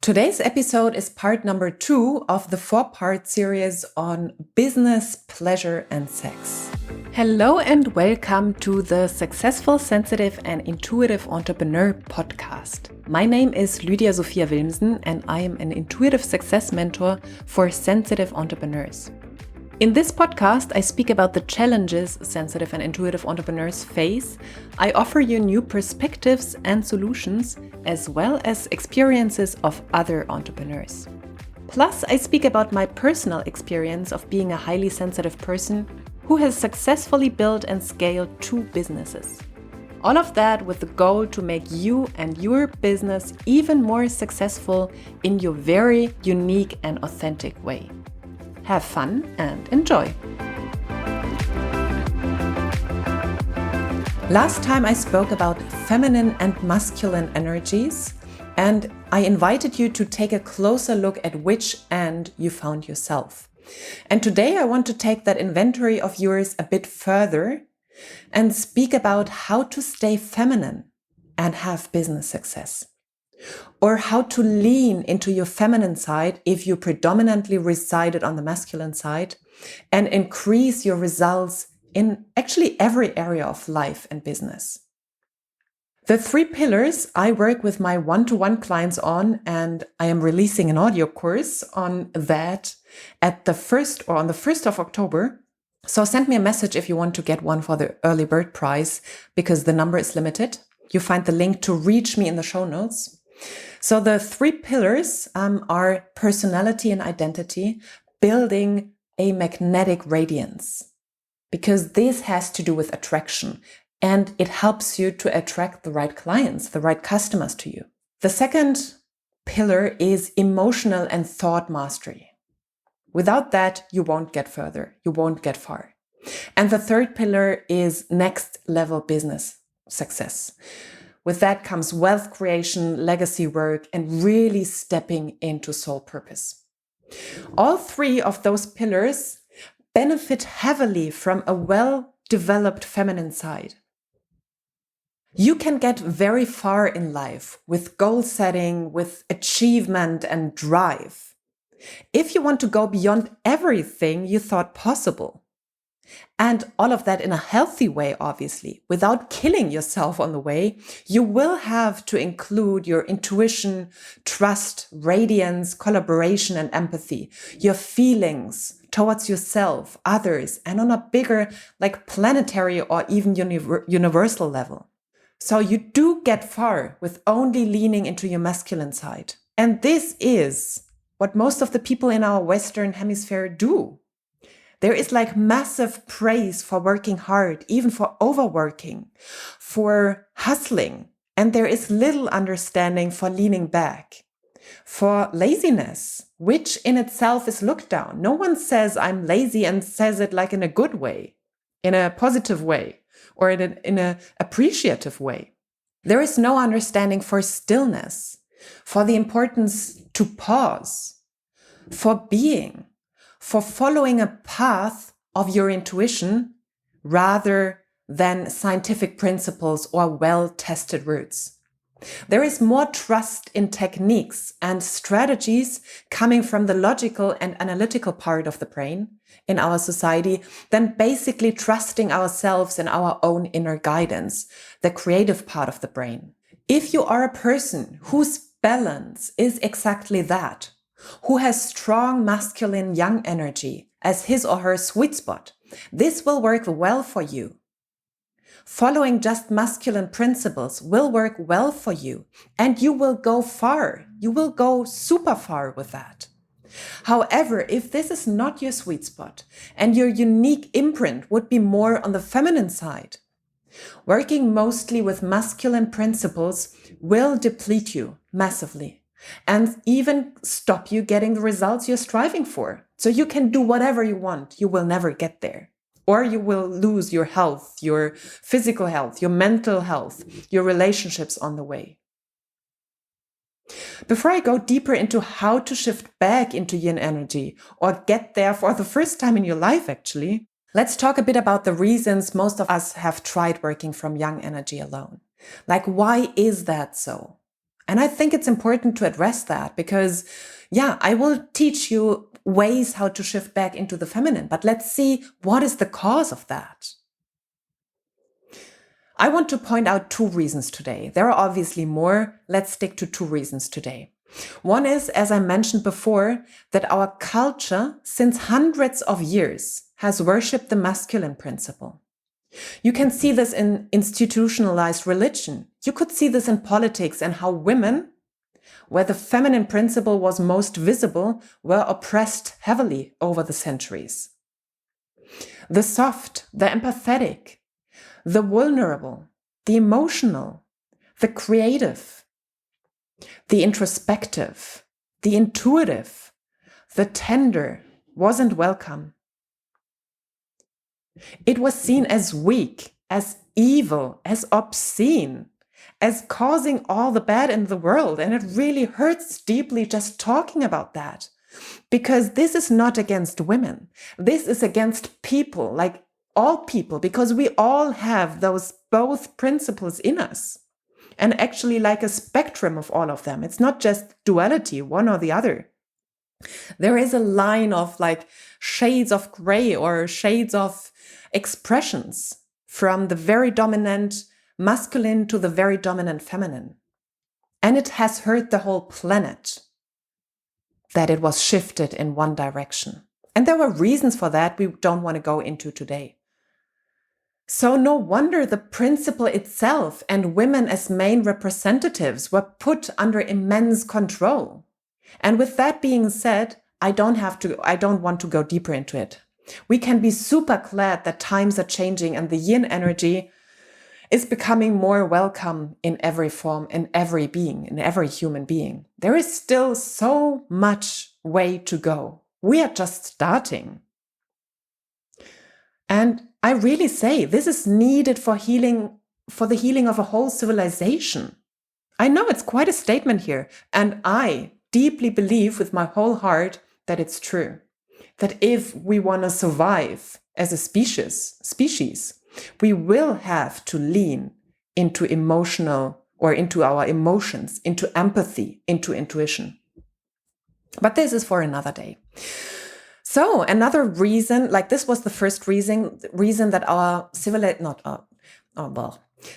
Today's episode is part number 2 of the 4-part series on business, pleasure, and sex. Hello and welcome to the Successful, Sensitive, and Intuitive Entrepreneur podcast. My name is Lydia Sophia Wilmsen and I am an intuitive success mentor for sensitive entrepreneurs. In this podcast, I speak about the challenges sensitive and intuitive entrepreneurs face. I offer you new perspectives and solutions, as well as experiences of other entrepreneurs. Plus, I speak about my personal experience of being a highly sensitive person who has successfully built and scaled 2 businesses. All of that with the goal to make you and your business even more successful in your very unique and authentic way. Have fun and enjoy. Last time I spoke about feminine and masculine energies, and I invited you to take a closer look at which end you found yourself. And today I want to take that inventory of yours a bit further and speak about how to stay feminine and have business success. Or how to lean into your feminine side if you predominantly resided on the masculine side and increase your results in actually every area of life and business. The 3 pillars I work with my one-to-one clients on, and I am releasing an audio course on that on the 1st of October. So send me a message if you want to get one for the early bird prize because the number is limited. You find the link to reach me in the show notes. So the 3 pillars are personality and identity, building a magnetic radiance, because this has to do with attraction and it helps you to attract the right clients, the right customers to you. The second pillar is emotional and thought mastery. Without that, you won't get further, you won't get far. And the third pillar is next level business success. With that comes wealth creation, legacy work, and really stepping into soul purpose. All 3 of those pillars benefit heavily from a well-developed feminine side. You can get very far in life with goal setting, with achievement and drive, if you want to go beyond everything you thought possible. And all of that in a healthy way, obviously, without killing yourself on the way. You will have to include your intuition, trust, radiance, collaboration, and empathy, your feelings towards yourself, others, and on a bigger, like planetary or even universal level. So you do get far with only leaning into your masculine side. And this is what most of the people in our Western hemisphere do. There is like massive praise for working hard, even for overworking, for hustling. And there is little understanding for leaning back, for laziness, which in itself is looked down. No one says I'm lazy and says it like in a good way, in a positive way, or in a appreciative way. There is no understanding for stillness, for the importance to pause, for being, for following a path of your intuition rather than scientific principles or well-tested routes. There is more trust in techniques and strategies coming from the logical and analytical part of the brain in our society than basically trusting ourselves and our own inner guidance, the creative part of the brain. If you are a person whose balance is exactly that, who has strong masculine yang energy as his or her sweet spot, this will work well for you. Following just masculine principles will work well for you, and you will go far. You will go super far with that. However, if this is not your sweet spot and your unique imprint would be more on the feminine side, working mostly with masculine principles will deplete you massively and even stop you getting the results you're striving for. So you can do whatever you want. You will never get there. Or you will lose your health, your physical health, your mental health, your relationships on the way. Before I go deeper into how to shift back into yin energy or get there for the first time in your life, actually, let's talk a bit about the reasons most of us have tried working from yang energy alone. Like, why is that so? And I think it's important to address that because, yeah, I will teach you ways how to shift back into the feminine, but let's see what is the cause of that. I want to point out 2 reasons today. There are obviously more. Let's stick to 2 reasons today. One is, as I mentioned before, that our culture, since hundreds of years, has worshipped the masculine principle. You can see this in institutionalized religion. You could see this in politics and how women, where the feminine principle was most visible, were oppressed heavily over the centuries. The soft, the empathetic, the vulnerable, the emotional, the creative, the introspective, the intuitive, the tender wasn't welcome. It was seen as weak, as evil, as obscene, as causing all the bad in the world. And it really hurts deeply just talking about that. Because this is not against women. This is against people, like all people, because we all have those both principles in us. And actually like a spectrum of all of them. It's not just duality, one or the other. There is a line of like shades of gray or shades of expressions from the very dominant masculine to the very dominant feminine. And it has hurt the whole planet that it was shifted in one direction. And there were reasons for that we don't want to go into today. So no wonder the principle itself and women as main representatives were put under immense control. And with that being said, I don't want to go deeper into it. We can be super glad that times are changing and the yin energy is becoming more welcome in every form, in every being, in every human being. There is still so much way to go. We are just starting. And I really say this is needed for healing, for the healing of a whole civilization. I know it's quite a statement here, and I deeply believe with my whole heart that it's true. That if we want to survive as a species, we will have to lean into emotional or into our emotions, into empathy, into intuition. But this is for another day. So another reason, like this was the first reason that our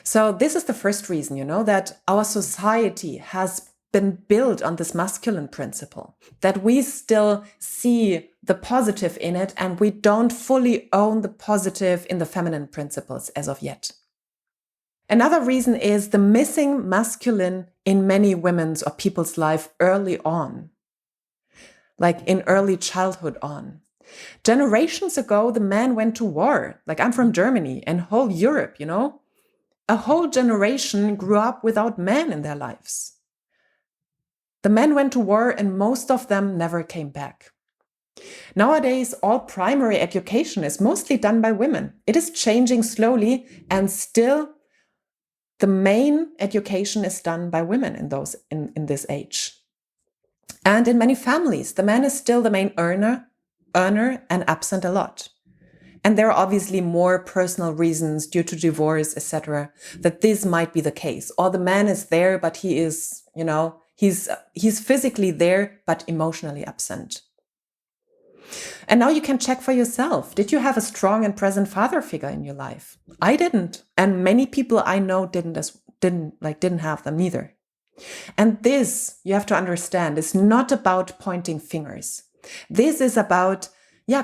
So this is the first reason, that our society has been built on this masculine principle, that we still see the positive in it and we don't fully own the positive in the feminine principles as of yet. Another reason is the missing masculine in many women's or people's life early on, like in early childhood on. Generations ago, the man went to war. Like I'm from Germany and whole Europe, a whole generation grew up without men in their lives. The men went to war and most of them never came back. Nowadays, all primary education is mostly done by women. It is changing slowly and still the main education is done by women in this age. And in many families, the man is still the main earner and absent a lot. And there are obviously more personal reasons due to divorce, etc., that this might be the case. Or the man is there, but he is, he's physically there, but emotionally absent. And now you can check for yourself. Did you have a strong and present father figure in your life? I didn't. And many people I know didn't have them neither. And this, you have to understand, is not about pointing fingers. This is about,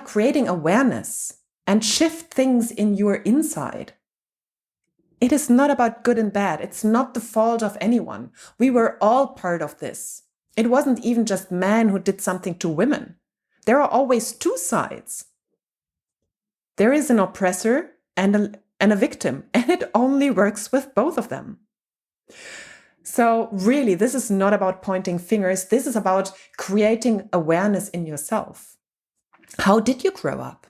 creating awareness and shift things in your inside. It is not about good and bad. It's not the fault of anyone. We were all part of this. It wasn't even just men who did something to women. There are always 2 sides. There is an oppressor and a victim, and it only works with both of them. So really, this is not about pointing fingers. This is about creating awareness in yourself. How did you grow up?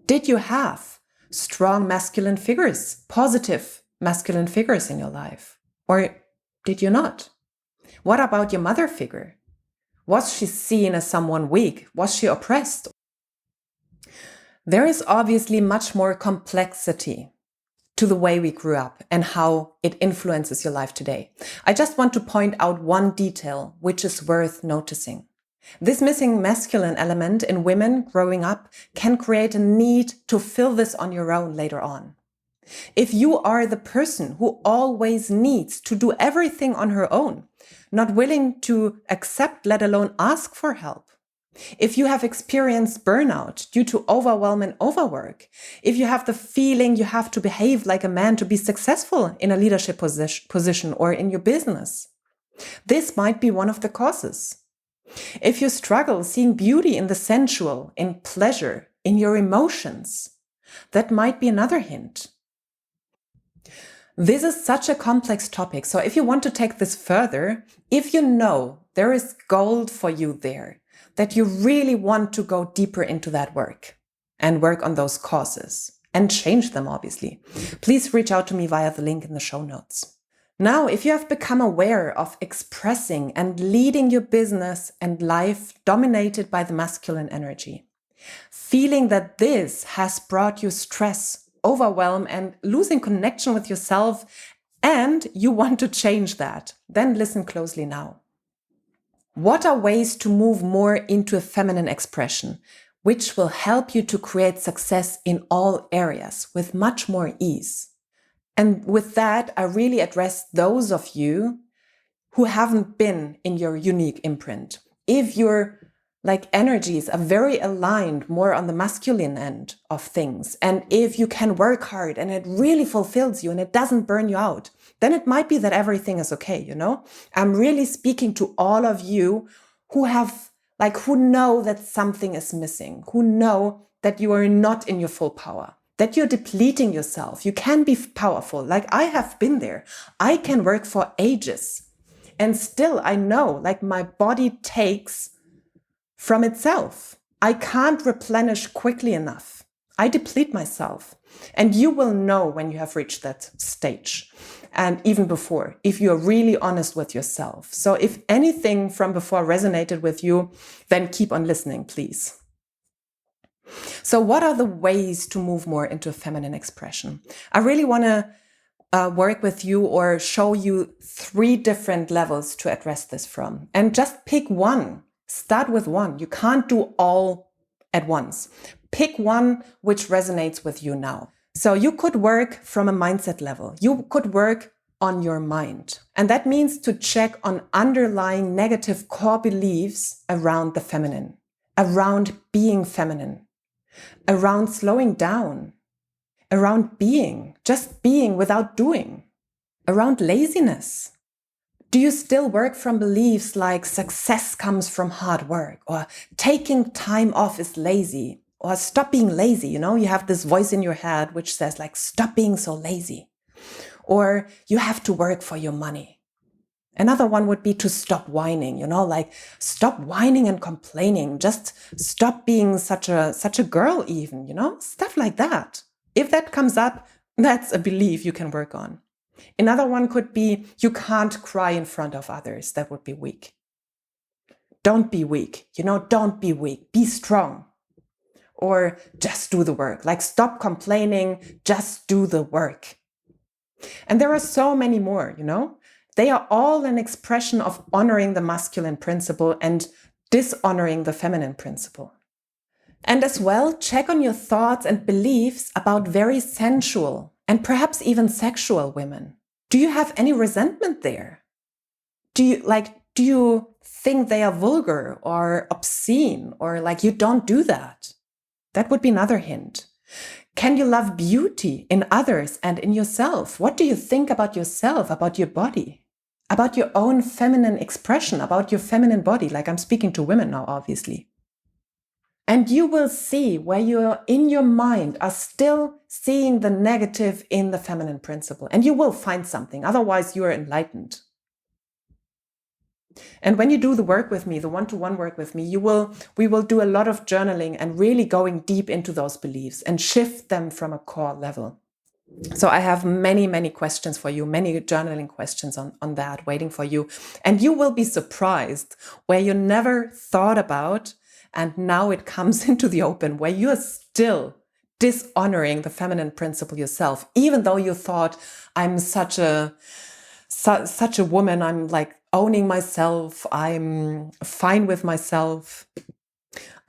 Did you have strong masculine figures, positive masculine figures in your life? Or did you not? What about your mother figure? Was she seen as someone weak? Was she oppressed? There is obviously much more complexity to the way we grew up and how it influences your life today. I just want to point out one detail which is worth noticing. This missing masculine element in women growing up can create a need to fill this on your own later on. If you are the person who always needs to do everything on her own, not willing to accept, let alone ask for help, if you have experienced burnout due to overwhelm and overwork, if you have the feeling you have to behave like a man to be successful in a leadership position or in your business, this might be one of the causes. If you struggle seeing beauty in the sensual, in pleasure, in your emotions, that might be another hint. This is such a complex topic. So if you want to take this further, if you know there is gold for you there, that you really want to go deeper into that work and work on those causes and change them, obviously, please reach out to me via the link in the show notes. Now, if you have become aware of expressing and leading your business and life dominated by the masculine energy, feeling that this has brought you stress, overwhelm, and losing connection with yourself, and you want to change that, then listen closely now. What are ways to move more into a feminine expression, which will help you to create success in all areas with much more ease? And with that, I really address those of you who haven't been in your unique imprint. If your energies are very aligned more on the masculine end of things, and if you can work hard and it really fulfills you and it doesn't burn you out, then it might be that everything is okay, I'm really speaking to all of you who have, who know that something is missing, who know that you are not in your full power, that you're depleting yourself. You can be powerful. I have been there. I can work for ages. And still I know, my body takes from itself. I can't replenish quickly enough. I deplete myself. And you will know when you have reached that stage. And even before, if you're really honest with yourself. So if anything from before resonated with you, then keep on listening, please. So what are the ways to move more into feminine expression? I really want to work with you or show you 3 different levels to address this from. And just pick one. Start with one. You can't do all at once. Pick one which resonates with you now. So you could work from a mindset level. You could work on your mind. And that means to check on underlying negative core beliefs around the feminine, around being feminine, around slowing down, around being, just being without doing, around laziness. Do you still work from beliefs like success comes from hard work, or taking time off is lazy, or stop being lazy? You have this voice in your head which says stop being so lazy, or you have to work for your money. Another one would be to stop whining, stop whining and complaining, just stop being such a girl even, stuff like that. If that comes up, that's a belief you can work on. Another one could be, you can't cry in front of others. That would be weak. Don't be weak. Don't be weak. Be strong. Or just do the work. Stop complaining. Just do the work. And there are so many more, They are all an expression of honoring the masculine principle and dishonoring the feminine principle. And as well, check on your thoughts and beliefs about very sensual and perhaps even sexual women. Do you have any resentment there? Do you think they are vulgar or obscene, or you don't do that? That would be another hint. Can you love beauty in others and in yourself? What do you think about yourself, about your body, about your own feminine expression, about your feminine body? I'm speaking to women now, obviously. And you will see where you in your mind are still seeing the negative in the feminine principle. And you will find something. Otherwise, you are enlightened. And when you do the work with me, the one-to-one work with me, we will do a lot of journaling and really going deep into those beliefs and shift them from a core level. So I have many, many questions for you, many journaling questions on that waiting for you. And you will be surprised where you never thought about, and now it comes into the open, where you are still dishonoring the feminine principle yourself, even though you thought, I'm such a woman, I'm like owning myself, I'm fine with myself,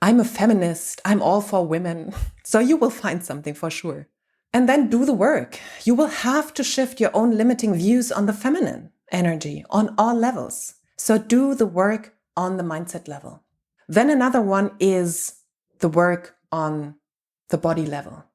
I'm a feminist, I'm all for women. So you will find something for sure. And then do the work. You will have to shift your own limiting views on the feminine energy on all levels. So do the work on the mindset level. Then another one is the work on the body level.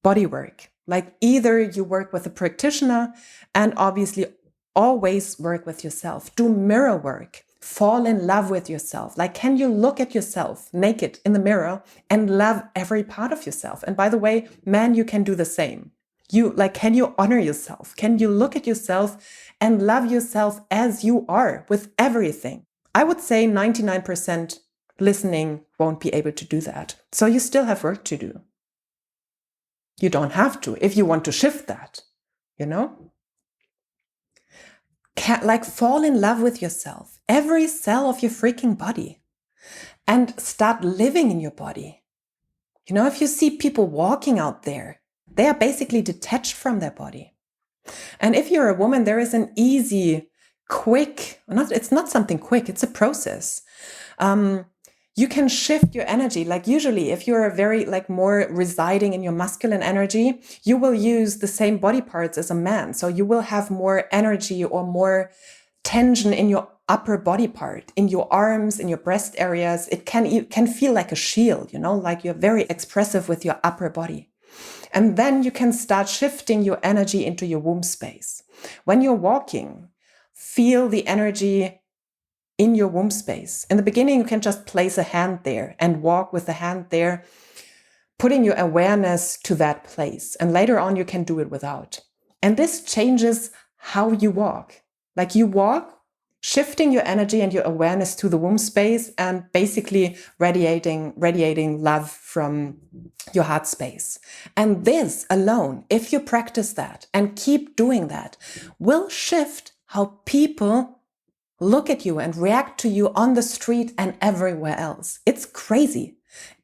Body work. Like either you work with a practitioner and obviously always work with yourself. Do mirror work. Fall in love with yourself. Like, can you look at yourself naked in the mirror and love every part of yourself? And by the way, man, you can do the same. Can you honor yourself? Can you look at yourself and love yourself as you are with everything? I would say 99% listening won't be able to do that. So you still have work to do. You don't have to if you want to shift that, you know? Fall in love with yourself, every cell of your freaking body, and start living in your body. You know, if you see people walking out there, they are basically detached from their body. And if you're a woman, there is an easy, it's not something quick, it's a process. You can shift your energy. Like usually, if you're very more residing in your masculine energy, you will use the same body parts as a man. So you will have more energy or more tension in your upper body part, in your arms, in your breast areas. It can feel like a shield, you know, like you're very expressive with your upper body. And then you can start shifting your energy into your womb space. When you're walking, feel the energy in your womb space. In the beginning, you can just place a hand there and walk with the hand there, putting your awareness to that place. And later on, you can do it without. And this changes how you walk. Like you walk, shifting your energy and your awareness to the womb space and basically radiating love from your heart space. And this alone, if you practice that and keep doing that, will shift how people look at you and react to you on the street and everywhere else. It's crazy.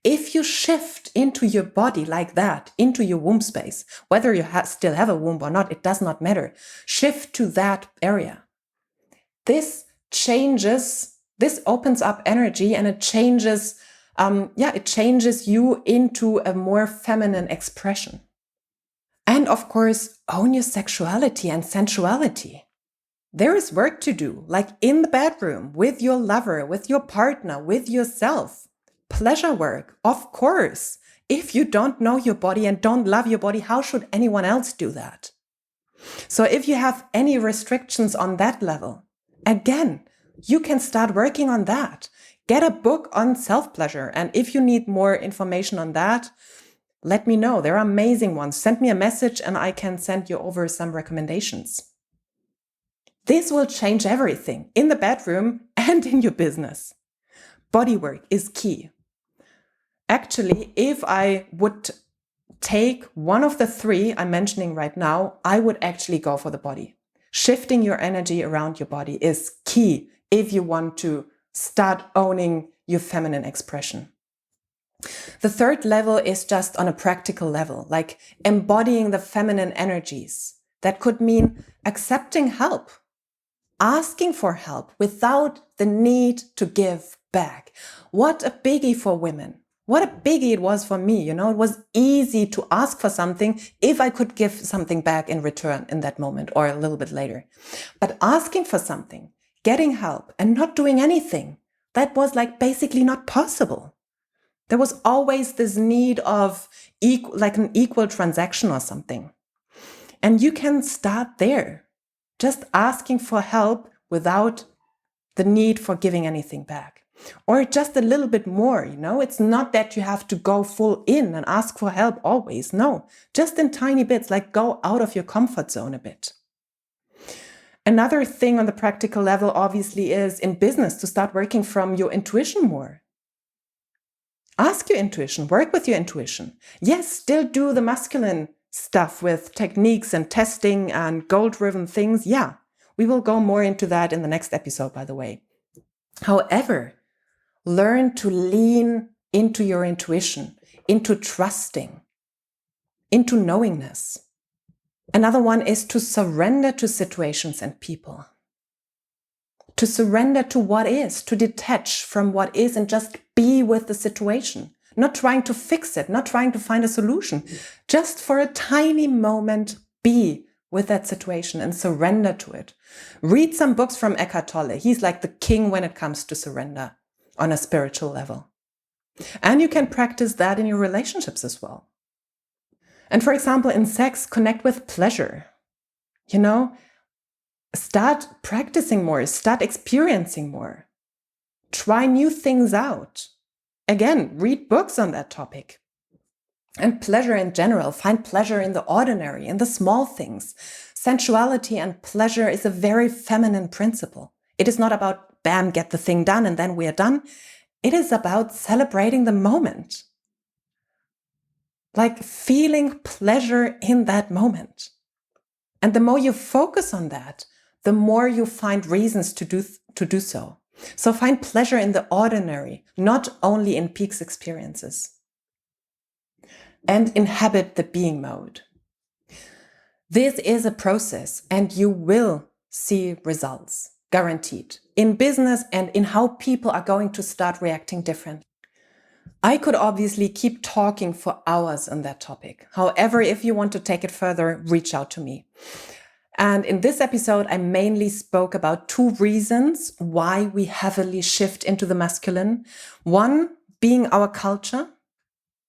If you shift into your body like that, into your womb space, whether you still have a womb or not, it does not matter. Shift to that area. This opens up energy and it changes you into a more feminine expression. And of course, own your sexuality and sensuality. There is work to do, like in the bedroom, with your lover, with your partner, with yourself. Pleasure work, of course. If you don't know your body and don't love your body, how should anyone else do that? So if you have any restrictions on that level, again, you can start working on that. Get a book on self-pleasure. And if you need more information on that, let me know. There are amazing ones. Send me a message and I can send you over some recommendations. This will change everything in the bedroom and in your business. Body work is key. Actually, if I would take one of the three I'm mentioning right now, I would actually go for the body. Shifting your energy around your body is key if you want to start owning your feminine expression. The third level is just on a practical level, like embodying the feminine energies. That could mean accepting help, asking for help without the need to give back. What a biggie for women. What a biggie it was for me. You know, it was easy to ask for something if I could give something back in return in that moment or a little bit later. But asking for something, getting help and not doing anything, that was like basically not possible. There was always this need of an equal transaction or something. And you can start there, just asking for help without the need for giving anything back. Or just a little bit more, you know, it's not that you have to go full in and ask for help always. No, just in tiny bits, like go out of your comfort zone a bit. Another thing on the practical level, obviously, is in business to start working from your intuition more. Ask your intuition, work with your intuition. Yes, still do the masculine stuff with techniques and testing and goal-driven things. Yeah, we will go more into that in the next episode, by the way. However, learn to lean into your intuition, into trusting. into knowingness. Another one is to surrender to situations and people. To surrender to what is, to detach from what is and just be with the situation. Not trying to fix it, not trying to find a solution. Just for a tiny moment, be with that situation and surrender to it. Read some books from Eckhart Tolle. He's like the king when it comes to surrender on a spiritual level. And you can practice that in your relationships as well. And for example, in sex, connect with pleasure. Start practicing more, start experiencing more. Try new things out. Again, read books on that topic. And pleasure in general, find pleasure in the ordinary, in the small things. Sensuality and pleasure is a very feminine principle. It is not about, bam, get the thing done and then we are done. It is about celebrating the moment. Like feeling pleasure in that moment. And the more you focus on that, the more you find reasons to do so. So find pleasure in the ordinary, not only in peak experiences. And inhabit the being mode. This is a process and you will see results, guaranteed, in business and in how people are going to start reacting differently. I could obviously keep talking for hours on that topic. However, if you want to take it further, reach out to me. And in this episode, I mainly spoke about 2 reasons why we heavily shift into the masculine. One being our culture,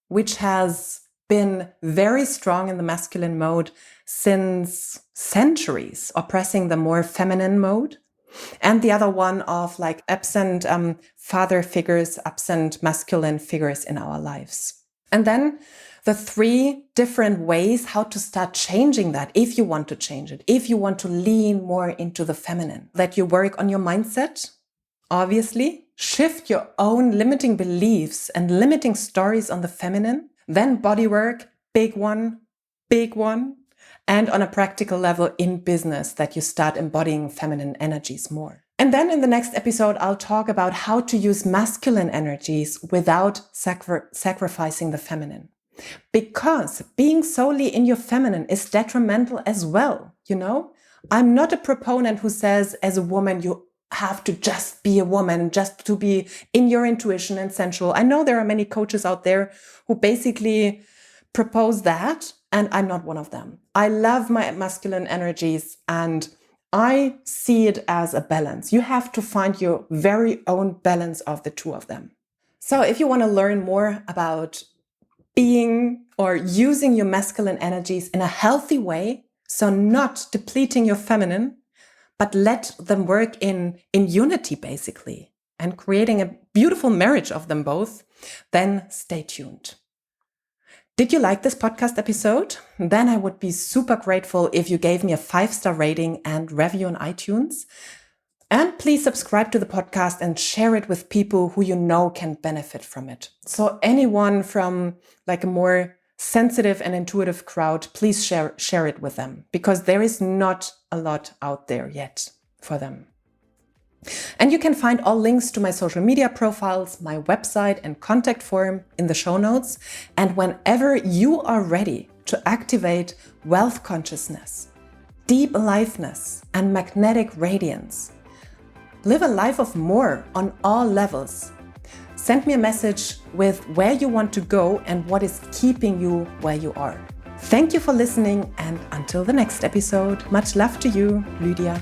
which has been very strong in the masculine mode since centuries, oppressing the more feminine mode. And the other one of like absent father figures, absent masculine figures in our lives. And then the 3 different ways how to start changing that if you want to change it, if you want to lean more into the feminine. That you work on your mindset, obviously. Shift your own limiting beliefs and limiting stories on the feminine. Then body work, big one. And on a practical level in business, that you start embodying feminine energies more. And then in the next episode, I'll talk about how to use masculine energies without sacrificing the feminine. Because being solely in your feminine is detrimental as well, I'm not a proponent who says as a woman, you have to just be a woman, just to be in your intuition and sensual. I know there are many coaches out there who basically propose that, and I'm not one of them. I love my masculine energies and I see it as a balance. You have to find your very own balance of the 2 of them. So if you want to learn more about being or using your masculine energies in a healthy way, so not depleting your feminine, but let them work in unity basically, and creating a beautiful marriage of them both, then stay tuned. Did you like this podcast episode? Then I would be super grateful if you gave me a 5-star rating and review on iTunes. And please subscribe to the podcast and share it with people who you know can benefit from it. So anyone from like a more sensitive and intuitive crowd, please share it with them, because there is not a lot out there yet for them. And you can find all links to my social media profiles, my website and contact form in the show notes. And whenever you are ready to activate wealth consciousness, deep aliveness and magnetic radiance, live a life of more on all levels, send me a message with where you want to go and what is keeping you where you are. Thank you for listening, and until the next episode, much love to you, Lydia.